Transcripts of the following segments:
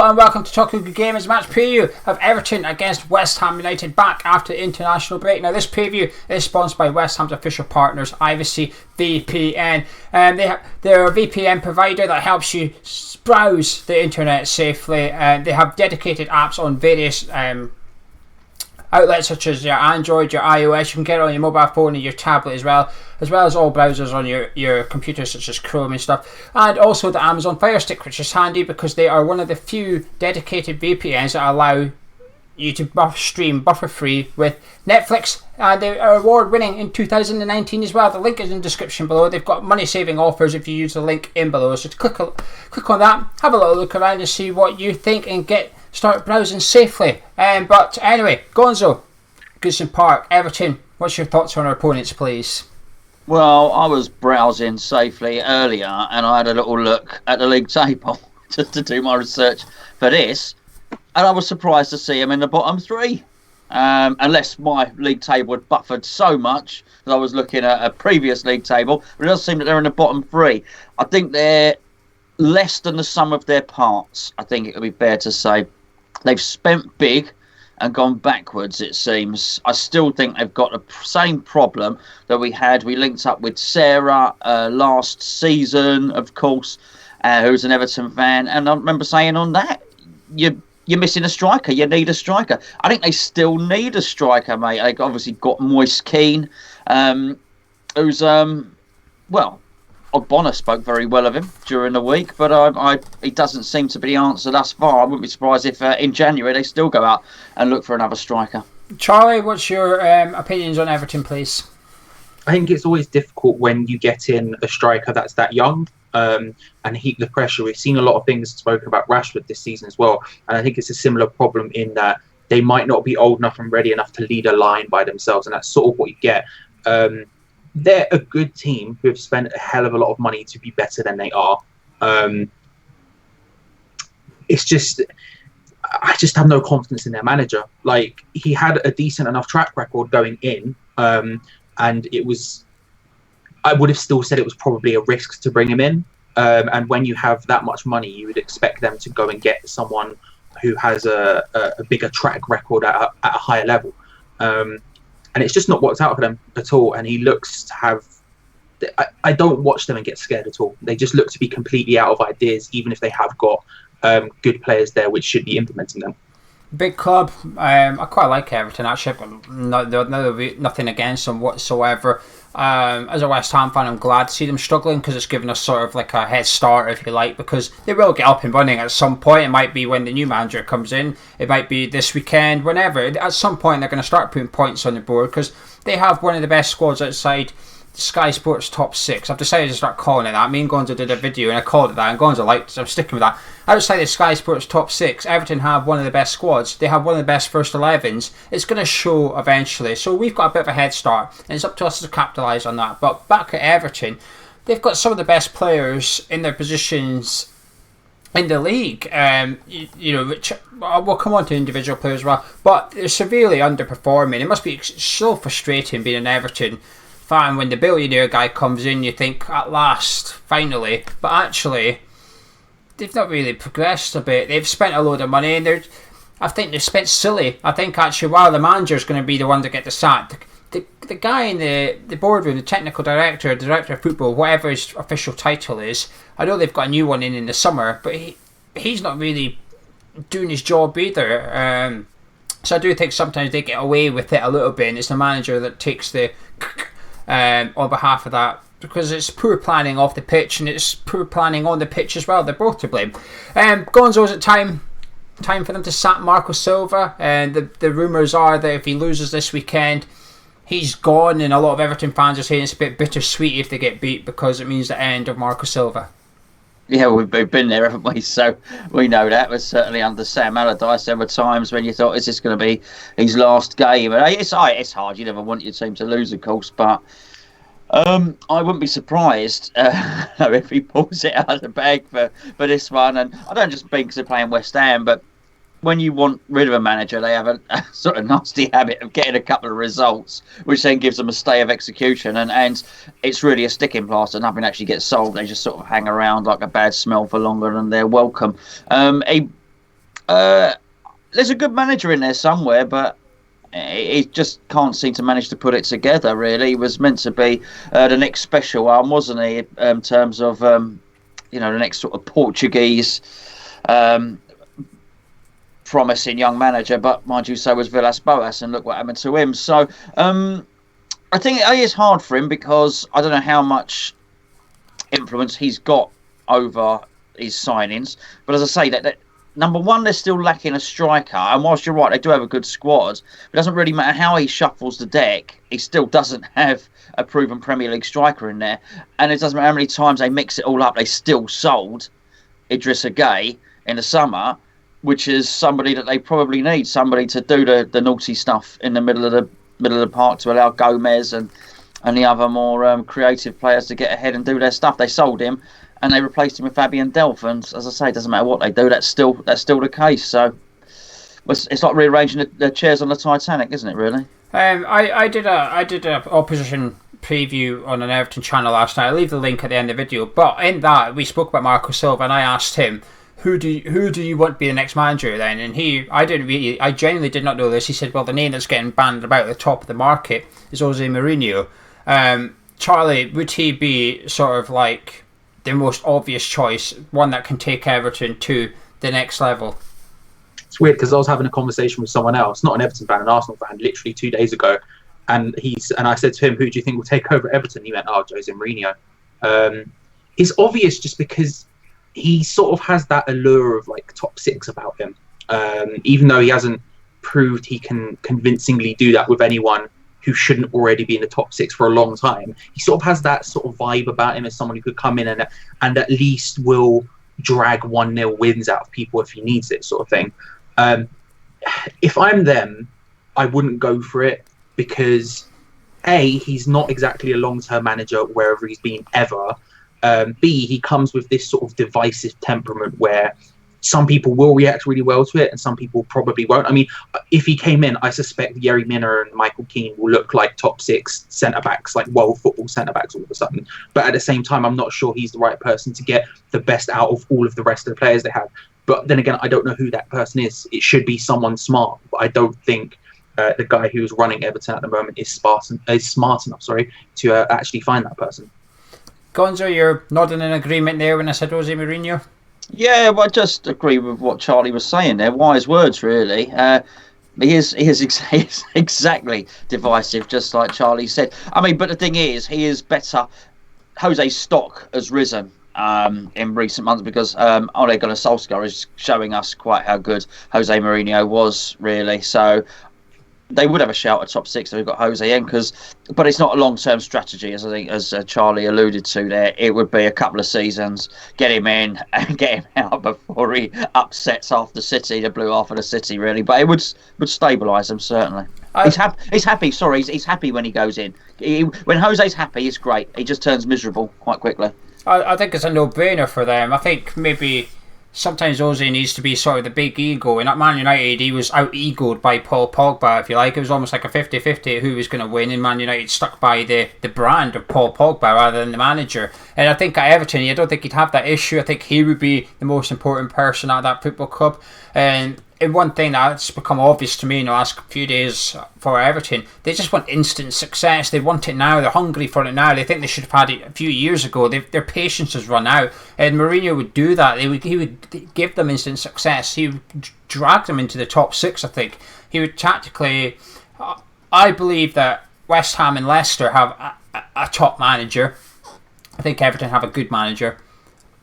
and welcome to Talking Good Games match preview of Everton against West Ham United back after the international break. Now this preview is sponsored by West Ham's official partners, Ivacy VPN. They're a VPN provider that helps you browse the internet safely. They have dedicated apps on various outlets such as your Android, your iOS. You can get it on your mobile phone and your tablet as well as all browsers on your computer such as Chrome and stuff. And also the Amazon Fire Stick, which is handy because they are one of the few dedicated VPNs that allow you to stream buffer-free with Netflix. They are award-winning in 2019 as well. The link is in the description below. They've got money-saving offers if you use the link in below. So click on that, have a little look around and see what you think and start browsing safely. But anyway, Gonzo, Goodson Park, Everton, what's your thoughts on our opponents, please? Well, I was browsing safely earlier and I had a little look at the league table just to do my research for this, and I was surprised to see them in the bottom three. Unless my league table had buffered so much that I was looking at a previous league table, but it does seem that they're in the bottom three. I think they're less than the sum of their parts. I think it would be fair to say they've spent big and gone backwards, it seems. I still think they've got the same problem that we had. We linked up with Sarah last season, of course, who's an Everton fan. And I remember saying on that, you're missing a striker. You need a striker. I think they still need a striker, mate. They obviously got Moise Keane, who's, Ogbonna spoke very well of him during the week, but he doesn't seem to be the answer thus far. I wouldn't be surprised if in January they still go out and look for another striker. Charlie, what's your opinions on Everton, please? I think it's always difficult when you get in a striker that's that young and heap the pressure. We've seen a lot of things spoken about Rashford this season as well, and I think it's a similar problem in that they might not be old enough and ready enough to lead a line by themselves, and that's sort of what you get. They're a good team who have spent a hell of a lot of money to be better than they are. It's just, I just have no confidence in their manager. Like, he had a decent enough track record going in, and it was, I would have still said it was probably a risk to bring him in. And when you have that much money, you would expect them to go and get someone who has a bigger track record at a higher level. And it's just not worked out for them at all. And he looks to have... I don't watch them and get scared at all. They just look to be completely out of ideas, even if they have got good players there which should be implementing them. Big club. I quite like Everton, actually. Nothing against them whatsoever. As a West Ham fan, I'm glad to see them struggling because it's given us sort of like a head start, if you like, because they will get up and running at some point. It might be when the new manager comes in. It might be this weekend, whenever. At some point, they're going to start putting points on the board because they have one of the best squads outside Sky Sports top 6. I've decided to start calling it that. Me and Gonzo did a video and I called it that, and Gonzo liked it, so I'm sticking with that. Outside of Sky Sports top 6, Everton have one of the best squads. They have one of the best first 11s. It's going to show eventually. So we've got a bit of a head start, and it's up to us to capitalise on that. But back at Everton, they've got some of the best players in their positions in the league. Which we'll come on to individual players as well, but they're severely underperforming. It must be so frustrating being an Everton fan when the billionaire guy comes in. You think, at last, finally, but actually they've not really progressed a bit. They've spent a load of money, and I think they've spent silly. I think actually, while the manager's going to be the one to get the sack, the guy in the boardroom, the technical director, director of football, whatever his official title is, I know they've got a new one in the summer, but he's not really doing his job either. So I do think sometimes they get away with it a little bit, and it's the manager that takes the on behalf of that, because it's poor planning off the pitch and it's poor planning on the pitch as well. They're both to blame. Gonzo, is it time for them to sack Marco Silva? And the rumours are that if he loses this weekend, he's gone, and a lot of Everton fans are saying it's a bit bittersweet if they get beat because it means the end of Marco Silva. Yeah, we've been there, haven't we? So we know that. But certainly under Sam Allardyce, there were times when you thought, is this going to be his last game? And it's hard. You never want your team to lose, of course. But I wouldn't be surprised if he pulls it out of the bag for this one. And I don't just think because they're playing West Ham, but when you want rid of a manager, they have a sort of nasty habit of getting a couple of results, which then gives them a stay of execution. And it's really a sticking plaster. Nothing actually gets solved. They just sort of hang around like a bad smell for longer than they're welcome. There's a good manager in there somewhere, but he just can't seem to manage to put it together, really. He was meant to be the next special one, wasn't he, in terms of, the next sort of Portuguese promising young manager. But mind you, so was Villas-Boas, and look what happened to him. So I think it is hard for him because I don't know how much influence he's got over his signings. But as I say, that number one, they're still lacking a striker. And whilst you're right, they do have a good squad. It doesn't really matter how he shuffles the deck. He still doesn't have a proven Premier League striker in there. And it doesn't matter how many times they mix it all up. They still sold Idrissa Gueye in the summer, which is somebody that they probably need. Somebody to do the naughty stuff in the middle of the park to allow Gomez and the other more creative players to get ahead and do their stuff. They sold him. And they replaced him with Fabian Delph, and as I say, it doesn't matter what they do. That's still the case. So it's like rearranging the chairs on the Titanic, isn't it? Really. I did a opposition preview on an Everton channel last night. I'll leave the link at the end of the video. But in that, we spoke about Marco Silva, and I asked him, who do you want to be the next manager then? And I genuinely did not know this. He said, well, the name that's getting banded about at the top of the market is Jose Mourinho. Charlie, would he be sort of like the most obvious choice, one that can take Everton to the next level? It's weird because I was having a conversation with someone else, not an Everton fan, an Arsenal fan, literally 2 days ago, and I said to him, "Who do you think will take over Everton?" He went, "Oh, Jose Mourinho." It's obvious just because he sort of has that allure of like top six about him, even though he hasn't proved he can convincingly do that with anyone who shouldn't already be in the top six for a long time. He sort of has that sort of vibe about him as someone who could come in and at least will drag 1-0 wins out of people if he needs it, sort of thing. If I'm them, I wouldn't go for it because A, he's not exactly a long-term manager wherever he's been ever. B, he comes with this sort of divisive temperament where some people will react really well to it and some people probably won't. I mean, if he came in, I suspect Yerry Mina and Michael Keane will look like top six centre-backs, like world football centre-backs all of a sudden. But at the same time, I'm not sure he's the right person to get the best out of all of the rest of the players they have. But then again, I don't know who that person is. It should be someone smart, but I don't think the guy who's running Everton at the moment is smart enough to actually find that person. Gonzo, you're nodding in agreement there when I said Jose Mourinho? Yeah, well, I just agree with what Charlie was saying there. Wise words, really. He is exactly divisive, just like Charlie said. I mean, but the thing is, he is better. Jose's stock has risen in recent months because Ole Gunnar Solskjaer is showing us quite how good Jose Mourinho was, really. So they would have a shout at top six if we've got Jose in, but it's not a long-term strategy, as Charlie alluded to there. It would be a couple of seasons, get him in and get him out before he upsets half the city, the blue half of the city, really. But it would stabilise him, certainly. He's happy. Sorry, he's happy when he goes in. When Jose's happy, it's great. He just turns miserable quite quickly. I think it's a no-brainer for them. I think maybe sometimes Jose needs to be sort of the big ego. And at Man United, he was out-egoed by Paul Pogba, if you like. It was almost like a 50-50 who was going to win, and Man United stuck by the brand of Paul Pogba rather than the manager. And I think at Everton, I don't think he'd have that issue. I think he would be the most important person at that football club. And one thing that's become obvious to me in the last few days for Everton, they just want instant success. They want it now. They're hungry for it now. They think they should have had it a few years ago. Their patience has run out. And Mourinho would do that. He would give them instant success. He would drag them into the top six, I think. He would tactically... I believe that West Ham and Leicester have a top manager. I think Everton have a good manager.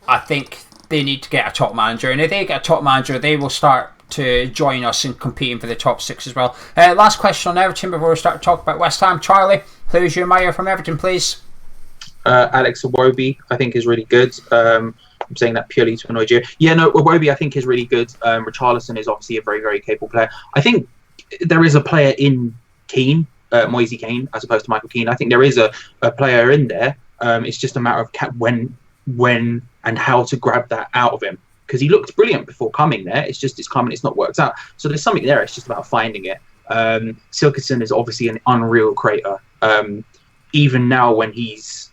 I think they need to get a top manager. And if they get a top manager, they will start to join us in competing for the top six as well. Last question on Everton before we start to talk about West Ham. Charlie, who's your mayor from Everton, please? Alex Iwobi, I think, is really good. I'm saying that purely to annoy you. Yeah, no, Iwobi, I think, is really good. Richarlison is obviously a very, very capable player. I think there is a player in Keane, Moise Keane, as opposed to Michael Keane. I think there is a player in there. It's just a matter of when and how to grab that out of him. Because he looked brilliant before coming there. It's coming, it's not worked out. So there's something there. It's just about finding it. Silkerson is obviously an unreal creator. Even now, when he's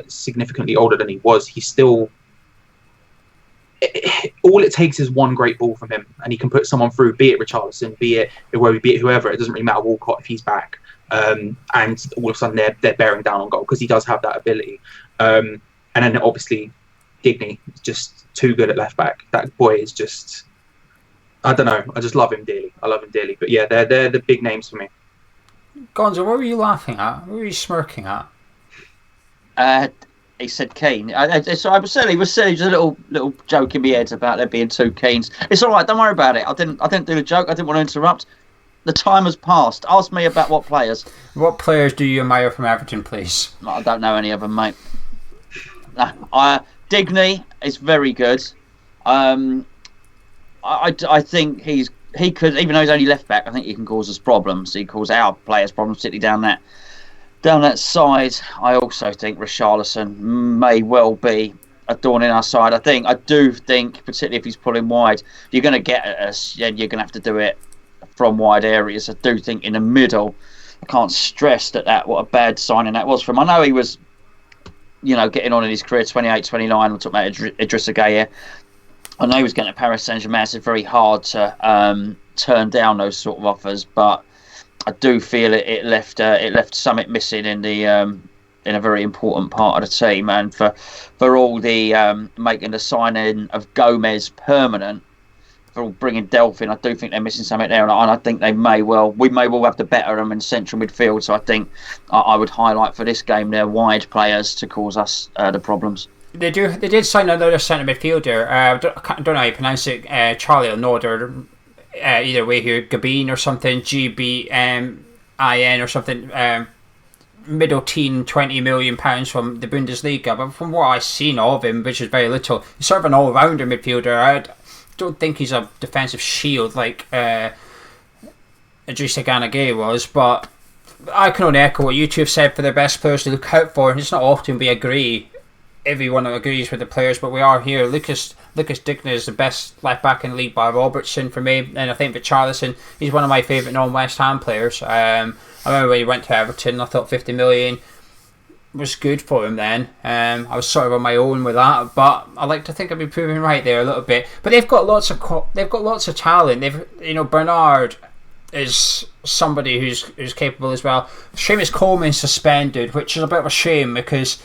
significantly older than he was, he's still. all it takes is one great ball from him, and he can put someone through, be it Richarlison, be it whoever. It doesn't really matter, Walcott, if he's back. And all of a sudden they're bearing down on goal, because he does have that ability. And then obviously Digny is just too good at left back. That boy is just, I don't know. I just love him dearly. But yeah, they're the big names for me. Gonzo, what were you laughing at? What were you smirking at? He said Keane. So I was silly. It was silly. Just a little joke in my head about there being two Keanes. It's all right. Don't worry about it. I didn't do the joke. I didn't want to interrupt. The time has passed. Ask me about what players. What players do you admire from Everton, please? I don't know any of them, mate. Digny is very good. I think he could, even though he's only left back, I think he can cause us problems. He causes our players problems, particularly down that side. I also think Richarlison may well be a thorn in our side. I do think, particularly if he's pulling wide, you're going to get at us, and you're going to have to do it from wide areas. I do think in the middle, I can't stress that what a bad signing that was for him. I know he was, getting on in his career, 28, 29. We're talking about Idrissa Gueye. I know he was getting to Paris Saint-Germain. It's very hard to turn down those sort of offers, but I do feel it left something missing in a very important part of the team. And for all the making the signing of Gomez permanent, for bringing Delphin, I do think they're missing something there, and I think we may well have to better them in central midfield. So I think I would highlight for this game their wide players to cause us the problems. They did sign another centre midfielder. I don't know how you pronounce it. Charlie or Norder. Either way here, Gabin or something. GBIN or something. Middle teen, £20 million from the Bundesliga. But from what I've seen of him, which is very little, he's sort of an all-rounder midfielder. I don't think he's a defensive shield like Idrissa Gueye was, but I can only echo what you two have said for the best players to look out for. And it's not often we agree, everyone agrees with the players, but we are here. Lucas Digny is the best left back in the league by Robertson for me, and I think Richarlison, he's one of my favourite non-West Ham players. I remember when he went to Everton, I thought 50 million was good for him then. I was sort of on my own with that, but I like to think I've been proven right there a little bit. But they've got lots of talent. Bernard is somebody who's capable as well. Seamus Coleman's suspended, which is a bit of a shame because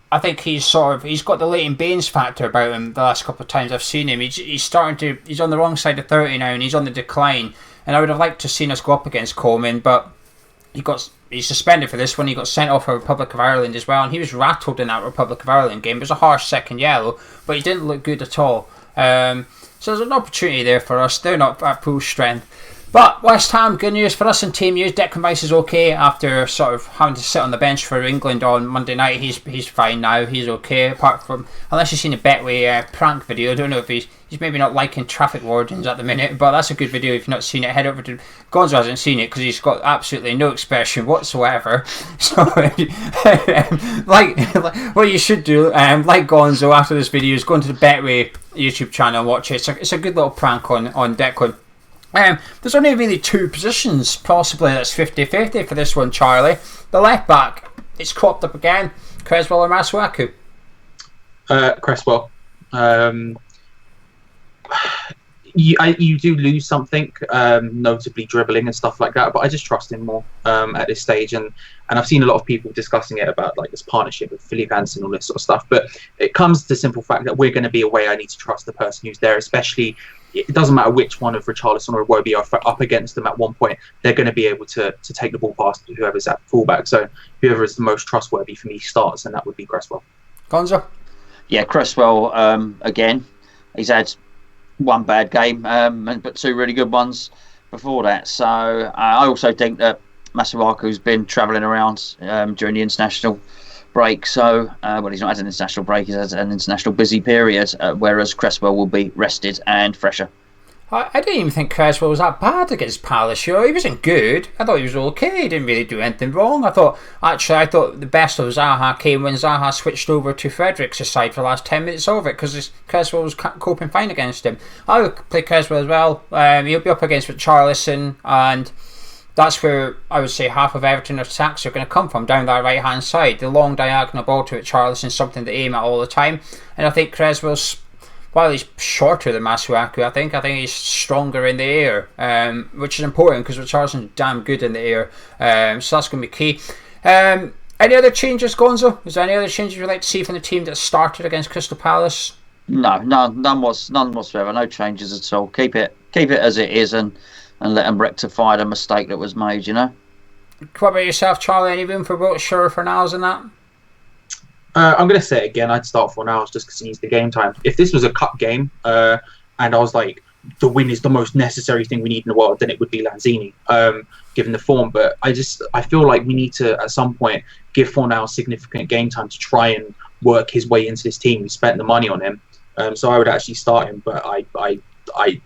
I think he's got the Leighton Baines factor about him. The last couple of times I've seen him, he's on the wrong side of 30 now, and he's on the decline. And I would have liked to have seen us go up against Coleman, but he's suspended for this one. He got sent off for Republic of Ireland as well, and he was rattled in that Republic of Ireland game. It was a harsh second yellow, but he didn't look good at all. So there's an opportunity there for us. They're not at full strength. But West Ham, good news for us in team news. Declan Rice is okay after sort of having to sit on the bench for England on Monday night. He's fine now. He's okay. Apart from, unless you've seen a Betway prank video, I don't know if he's maybe not liking traffic wardens at the minute, but that's a good video. If you've not seen it, head over to Gonzo. Hasn't seen it because he's got absolutely no expression whatsoever. So, like what you should do, like Gonzo after this video, is go into the Betway YouTube channel and watch it. It's a good little prank on Declan. There's only really two positions, possibly that's 50-50 for this one, Charlie. The left back, it's cropped up again. Cresswell or Masuaku? Cresswell. You do lose something, notably dribbling and stuff like that, but I just trust him more at this stage. And I've seen a lot of people discussing it about like this partnership with Philippe Hansen and all this sort of stuff. But it comes to the simple fact that we're going to be away. I need to trust the person who's there, especially. It doesn't matter which one of Richarlison or Iwobi are up against them at one point. They're going to be able to take the ball past whoever's at fullback. So whoever is the most trustworthy for me starts, and that would be Cresswell. Gonzo? Yeah, Cresswell, again. He's had one bad game, but two really good ones before that. So I also think that Masuaku's been travelling around during the international break. So, he's not had an international break, he's had an international busy period, whereas Cresswell will be rested and fresher. I didn't even think Cresswell was that bad against Palace. He wasn't good. I thought he was okay. He didn't really do anything wrong. I thought the best of Zaha came when Zaha switched over to Fredericks' side for the last 10 minutes of it, because Cresswell was coping fine against him. I would play Cresswell as well. He'll be up against Richarlison, and that's where I would say half of Everton attacks are going to come from, down that right hand side. The long diagonal ball to Richarlison is something to aim at all the time, and I think Cresswell's while he's shorter than Masuaku, I think he's stronger in the air, which is important because Richarlison's damn good in the air. So that's going to be key. Any other changes, Gonzo? Is there any other changes you'd like to see from the team that started against Crystal Palace? No, none whatsoever. No changes at all. Keep it as it is, and let them rectify the mistake that was made. What about yourself, Charlie? Any room for Wiltshire or Fornals in that? I'm going to say it again. I'd start Fornals just because he needs the game time. If this was a cup game, and I was like, the win is the most necessary thing we need in the world, then it would be Lanzini, given the form. But I feel like we need to, at some point, give Fornals significant game time to try and work his way into this team. We spent the money on him, so I would actually start him. But I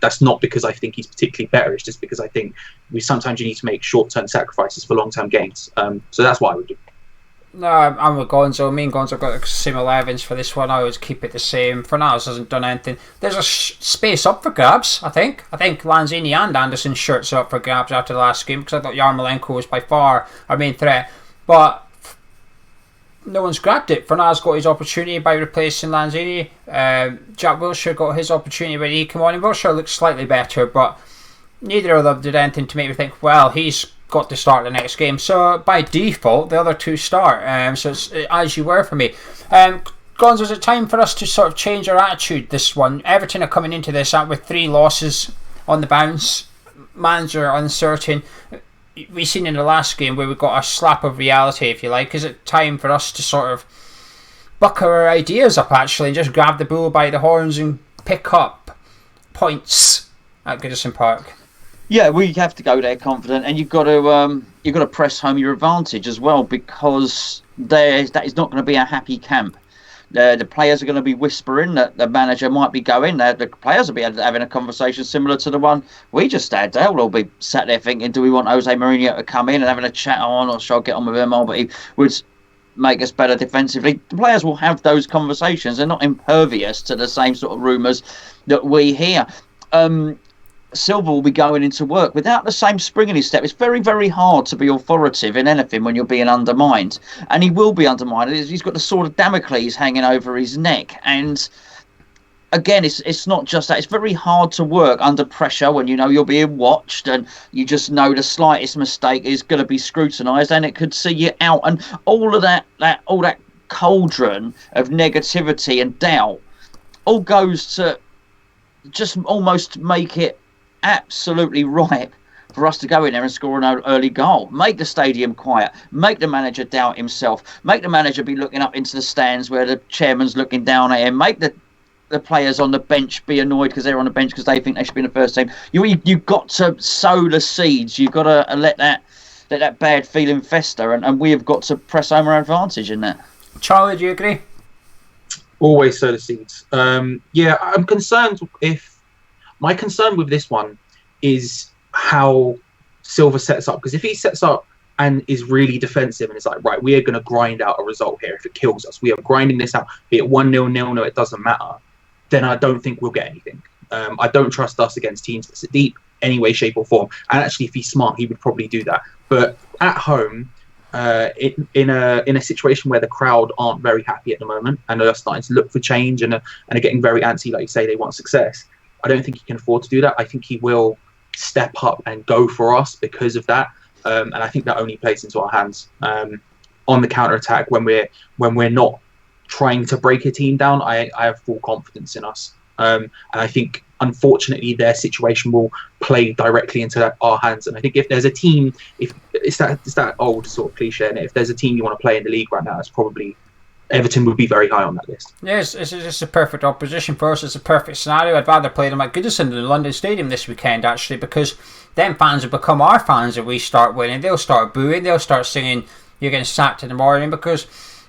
that's not because I think he's particularly better. It's just because I think sometimes you need to make short-term sacrifices for long-term gains. So that's what I would do. No, I'm with Gonzo. Me and Gonzo got the same 11s for this one. I always keep it the same. Fornals hasn't done anything. There's a space up for grabs, I think. I think Lanzini and Anderson's shirts are up for grabs after the last game because I thought Yarmolenko was by far our main threat. But no one's grabbed it. Fornals got his opportunity by replacing Lanzini. Jack Wilshere got his opportunity when he came on. And Wilshere looks slightly better, but neither of them did anything to make me think, well, he's got to start the next game. So by default, the other two start. So it's as you were for me. Gonzo, is it time for us to sort of change our attitude this one? Everton are coming into this with 3 losses on the bounce. Manager uncertain. We've seen in the last game where we got a slap of reality, if you like. Is it time for us to sort of buck our ideas up, actually, and just grab the bull by the horns and pick up points at Goodison Park? Yeah, we have to go there confident, and you've got to press home your advantage as well, because that is not going to be a happy camp. The players are going to be whispering that the manager might be going. The players will be having a conversation similar to the one we just had. They'll all be sat there thinking, do we want Jose Mourinho to come in and having a chat on, or shall I get on with him? But he would make us better defensively. The players will have those conversations. They're not impervious to the same sort of rumours that we hear. Silva will be going into work without the same spring in his step. It's very, very hard to be authoritative in anything when you're being undermined. And he will be undermined. He's got the sword of Damocles hanging over his neck. And again, it's not just that. It's very hard to work under pressure when you know you're being watched and you just know the slightest mistake is going to be scrutinised and it could see you out. And all of that cauldron of negativity and doubt all goes to just almost make it absolutely right for us to go in there and score an early goal. Make the stadium quiet. Make the manager doubt himself. Make the manager be looking up into the stands where the chairman's looking down at him. Make the players on the bench be annoyed because they're on the bench because they think they should be in the first team. You've got to sow the seeds. You've got to let that bad feeling fester, and we have got to press home our advantage in that. Charlie, do you agree? Always sow the seeds. Yeah, I'm concerned my concern with this one is how Silva sets up. Because if he sets up and is really defensive and it's like, right, we are going to grind out a result here. If it kills us, we are grinding this out. Be it 1-0, 0-0, it doesn't matter. Then I don't think we'll get anything. I don't trust us against teams that sit deep, any way, shape or form. And actually, if he's smart, he would probably do that. But at home, in a situation where the crowd aren't very happy at the moment and are starting to look for change and are getting very antsy, like you say, they want success. I don't think he can afford to do that. I think he will step up and go for us because of that. And I think that only plays into our hands on the counter attack when we're not trying to break a team down. I have full confidence in us, and I think unfortunately their situation will play directly into our hands. And I think if there's a team, if it's that old sort of cliche, and if there's a team you want to play in the league right now, it's probably Everton would be very high on that list. Yes, it's just a perfect opposition for us. It's a perfect scenario. I'd rather play them at Goodison than the London Stadium this weekend, actually, because them fans will become our fans if we start winning. They'll start booing. They'll start singing, "You're getting sacked in the morning," because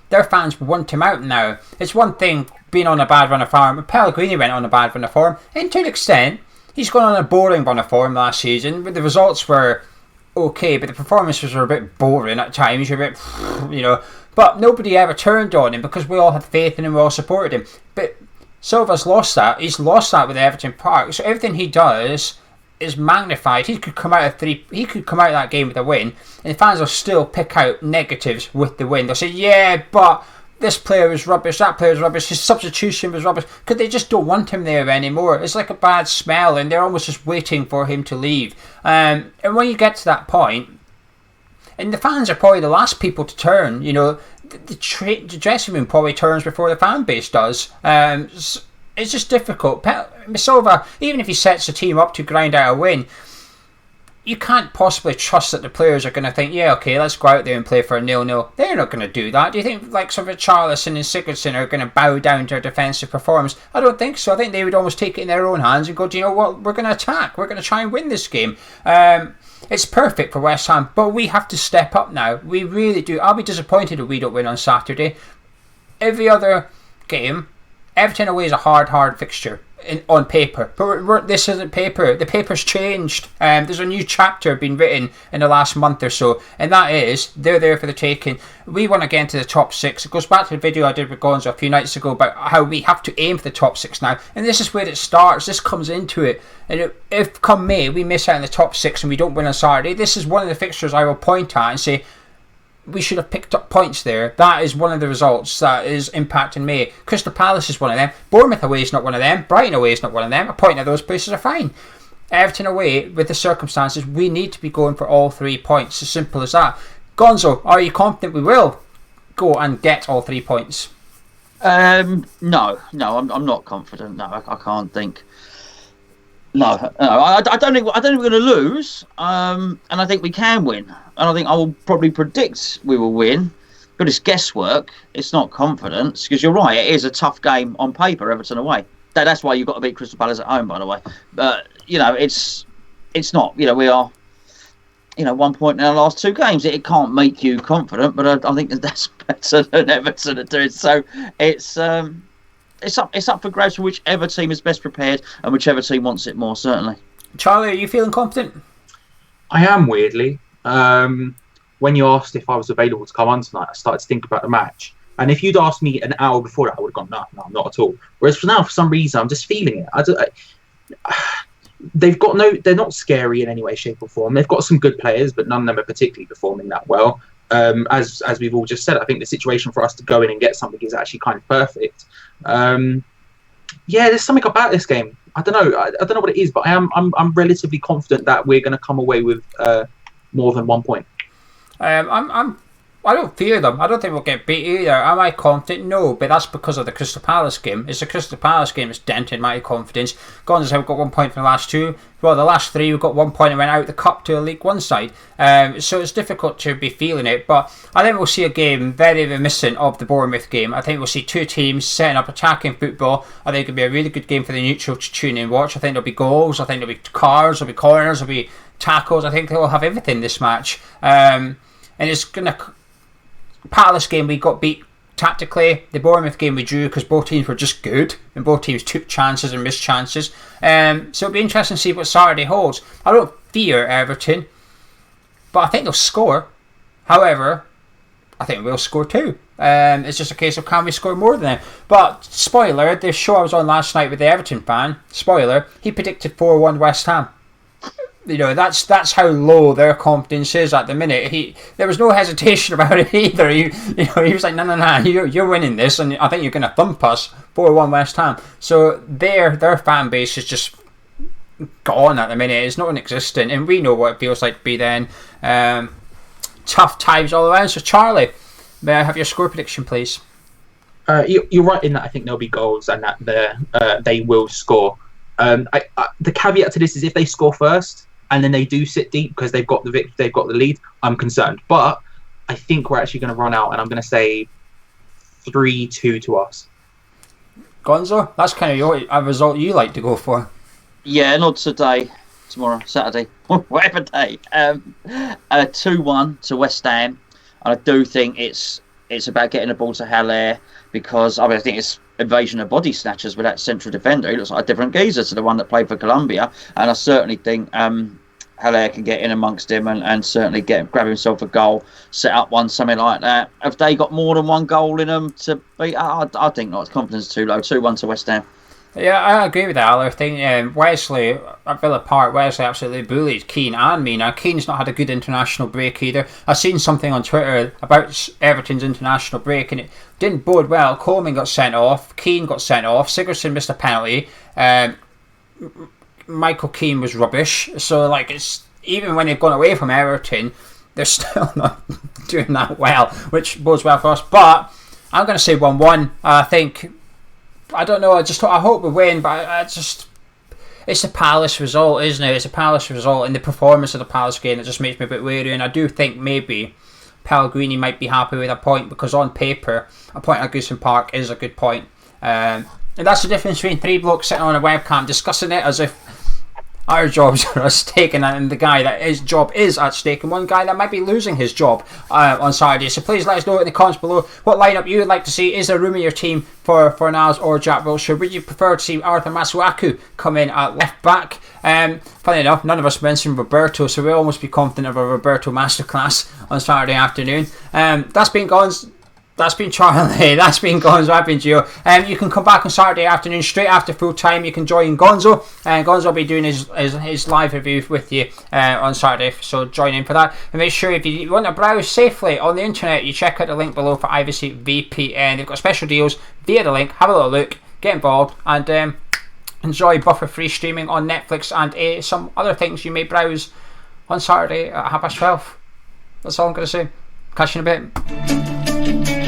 their fans want him out now. It's one thing being on a bad run of form. Pellegrini went on a bad run of form. And to an extent, he's gone on a boring run of form last season. But the results were okay, but the performances were a bit boring at times. You're a bit, But nobody ever turned on him because we all had faith in him, we all supported him. But Silva's lost that. He's lost that with Everton Park. So everything he does is magnified. He could come out of that game with a win, and the fans will still pick out negatives with the win. They'll say, "Yeah, but this player was rubbish, that player was rubbish, his substitution was rubbish, because they just don't want him there anymore. It's like a bad smell, and they're almost just waiting for him to leave. And when you get to that point, and the fans are probably the last people to turn, the dressing room probably turns before the fan base does. It's just difficult. Silva, even if he sets the team up to grind out a win, you can't possibly trust that the players are going to think, yeah, okay, let's go out there and play for a 0-0. They're not going to do that. Do you think like sort of Charlison and Sigurdsson are going to bow down to their defensive performance? I don't think so. I think they would almost take it in their own hands and go, do you know what, we're going to attack. We're going to try and win this game. It's perfect for West Ham, but we have to step up now. We really do. I'll be disappointed if we don't win on Saturday. Every other game, Everton away is a hard fixture on paper, but this isn't paper. The paper's changed. There's a new chapter being written in the last month or so, and that is they're there for the taking. We want to get into the top 6. It goes back to the video I did with Gonzo a few nights ago about how we have to aim for the top 6 now, and this is where it starts. This comes into it, and if come May we miss out in the top 6 and we don't win on Saturday, this is one of the fixtures I will point at and say, we should have picked up points there. That is one of the results that is impacting me. Crystal Palace is one of them. Bournemouth away is not one of them. Brighton away is not one of them. A point of those places are fine. Everton away, with the circumstances, we need to be going for all 3 points. As simple as that. Gonzo, are you confident we will go and get all 3 points? No, I'm not confident. No, I can't think. No, I don't think we're going to lose, and I think we can win, and I think I will probably predict we will win, but it's guesswork. It's not confidence, because you're right. It is a tough game on paper, Everton away. That's why you've got to beat Crystal Palace at home, by the way. But it's not. We are 1 point in our last 2 games. It can't make you confident, but I think that's better than Everton are doing. So it's up for grabs for whichever team is best prepared and whichever team wants it more, certainly. Charlie, are you feeling confident? I am, weirdly. When you asked if I was available to come on tonight, I started to think about the match. And if you'd asked me an hour before that, I would have gone, no, not at all. Whereas for now, for some reason, I'm just feeling it. They're not scary in any way, shape or form. They've got some good players, but none of them are particularly performing that well. As we've all just said, I think the situation for us to go in and get something is actually kind of perfect. There's something about this game. I don't know what it is, but I'm relatively confident that we're going to come away with more than 1 point. I don't fear them. I don't think we'll get beat either. Am I confident? No, but that's because of the Crystal Palace game. It's the Crystal Palace game that's dented my confidence. Gonzo said we've got 1 point from the last 2. Well, the last 3 we've got 1 point and went out the cup to a League One side. So it's difficult to be feeling it. But I think we'll see a game very reminiscent of the Bournemouth game. I think we'll see 2 teams setting up attacking football. I think it'll be a really good game for the neutral to tune in and watch. I think there'll be goals. I think there'll be cars. There'll be corners. There'll be tackles. I think they'll have everything this match. And it's going to... Palace game we got beat tactically. The Bournemouth game we drew because both teams were just good and both teams took chances and missed chances. So it'll be interesting to see what Saturday holds. I don't fear Everton, but I think they'll score. However, I think we'll score too. It's just a case of can we score more than them. But spoiler, the show I was on last night with the Everton fan, spoiler, he predicted 4-1 West Ham. That's how low their confidence is at the minute. There was no hesitation about it either. He was like, no, you're winning this, and I think you're going to thump us 4-1 West Ham. So their fan base is just gone at the minute. It's non-existent, and we know what it feels like to be then. Tough times all around. So Charlie, may I have your score prediction, please? You're right in that I think there'll be goals and that they will score. The caveat to this is if they score first and then they do sit deep because they've got the lead, I'm concerned. But I think we're actually going to run out, and I'm going to say 3-2 to us. Gonzo, that's kind of a result you like to go for. Yeah, not today, tomorrow, Saturday, whatever day. 2-1 to West Ham. And I do think it's about getting the ball to Haller, because I think it's invasion of body snatchers with that central defender. He looks like a different geezer to the one that played for Colombia, and I certainly think Haller can get in amongst him and certainly grab himself a goal, set up one, something like that. Have they got more than 1 goal in them to beat? I think not. Confidence too low. 2-1 to West Ham. Yeah, I agree with that. I think Wesley at Villa Park, Wesley absolutely bullied Keane and me. Now, Keane's not had a good international break either. I've seen something on Twitter about Everton's international break, and it didn't bode well. Coleman got sent off, Keane got sent off, Sigurdsson missed a penalty, Michael Keane was rubbish. So, like, it's even when they've gone away from Everton, they're still not doing that well, which bodes well for us. But I'm going to say 1-1. I think, I don't know, I hope we win, but it's a Palace result, isn't it? It's a Palace result, and the performance of the Palace game that just makes me a bit wary, and I do think maybe Pellegrini might be happy with a point, because on paper, a point at Goodison Park is a good point. And that's the difference between three blokes sitting on a webcam discussing it as if our jobs are at stake, and the guy that his job is at stake, and one guy that might be losing his job on Saturday. So please let us know in the comments below what lineup you would like to see. Is there room in your team for Niles or Jack Wilshere? Would you prefer to see Arthur Masuaku come in at left back? Funny enough, none of us mentioned Roberto, so we'll almost be confident of a Roberto masterclass on Saturday afternoon. That's been Gonzo. That's been Charlie, that's been Gonzo, I've been Gio. You can come back on Saturday afternoon straight after full time. You can join Gonzo, and Gonzo will be doing his live review with you on Saturday, so join in for that. And make sure if you want to browse safely on the internet, you check out the link below for Ivacy VPN. They've got special deals via the link. Have a little look, get involved, and enjoy buffer free streaming on Netflix and some other things you may browse on Saturday at 12:30. That's all I'm going to say. Catch you in a bit.